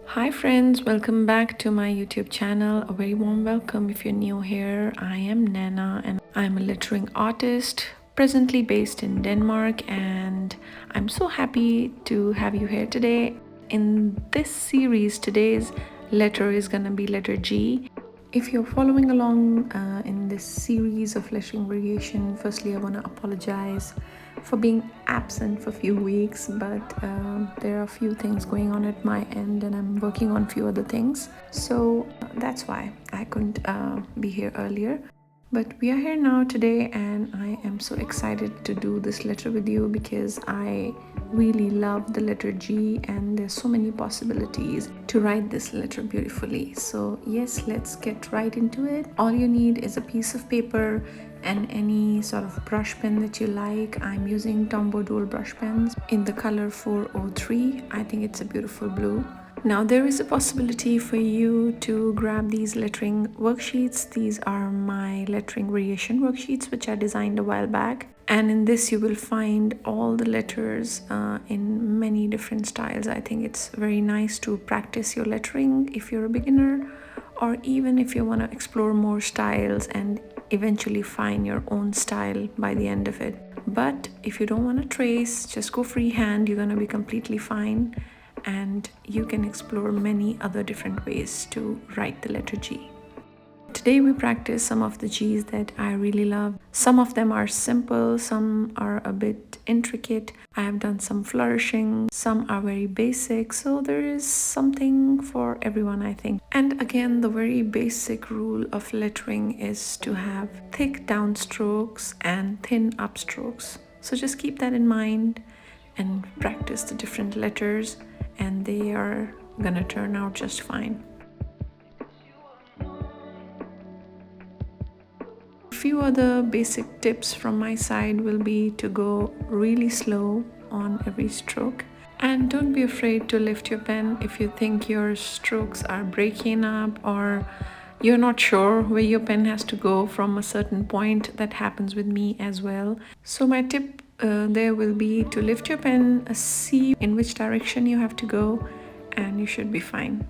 Hi friends, welcome back to my YouTube channel. A very warm welcome if you're new here. I am Nana and I'm a lettering artist presently based in Denmark, and I'm so happy to have you here today. In this series, today's letter is gonna be letter G. If you're following along in this series of lettering variation, firstly I want to apologize for being absent for a few weeks, but there are a few things going on at my end and I'm working on a few other things, so that's why I couldn't be here earlier. But we are here now today, and I am so excited to do this letter with you because I really love the letter G and there's so many possibilities to write this letter beautifully. So yes, let's get right into it. All you need is a piece of paper and any sort of brush pen that you like. I'm using Tombow dual brush pens in the color 403. I think it's a beautiful blue. Now there is a possibility for you to grab these lettering worksheets. These are my lettering variation worksheets which I designed a while back, and in this you will find all the letters in many different styles. I think it's very nice to practice your lettering if you're a beginner, or even if you want to explore more styles and eventually find your own style by the end of it. But if you don't want to trace, just go freehand. You're going to be completely fine, and you can explore many other different ways to write the letter G. Today we practice some of the G's that I really love. Some of them are simple, some are a bit intricate. I have done some flourishing, some are very basic, so there is something for everyone, I think. And again, the very basic rule of lettering is to have thick downstrokes and thin upstrokes. So just keep that in mind and practice the different letters, and they are gonna turn out just fine. A few other basic tips from my side will be to go really slow on every stroke, and don't be afraid to lift your pen if you think your strokes are breaking up or you're not sure where your pen has to go from a certain point. That happens with me as well. So my tip there will be to lift your pen, see in which direction you have to go, and you should be fine.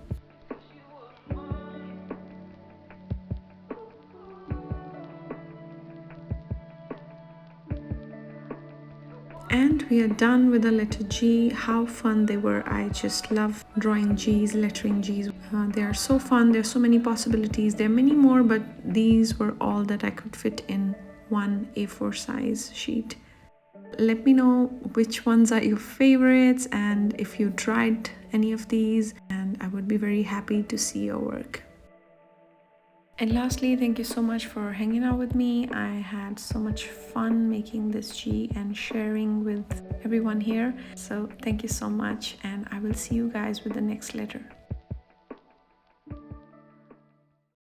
And we are done with the letter G. How fun they were. I just love drawing G's, lettering G's. They are so fun. There are so many possibilities. There are many more, but these were all that I could fit in one A4 size sheet. Let me know which ones are your favorites and if you tried any of these, and I would be very happy to see your work. And lastly, thank you so much for hanging out with me. I had so much fun making this G and sharing with everyone here. So thank you so much, and I will see you guys with the next letter.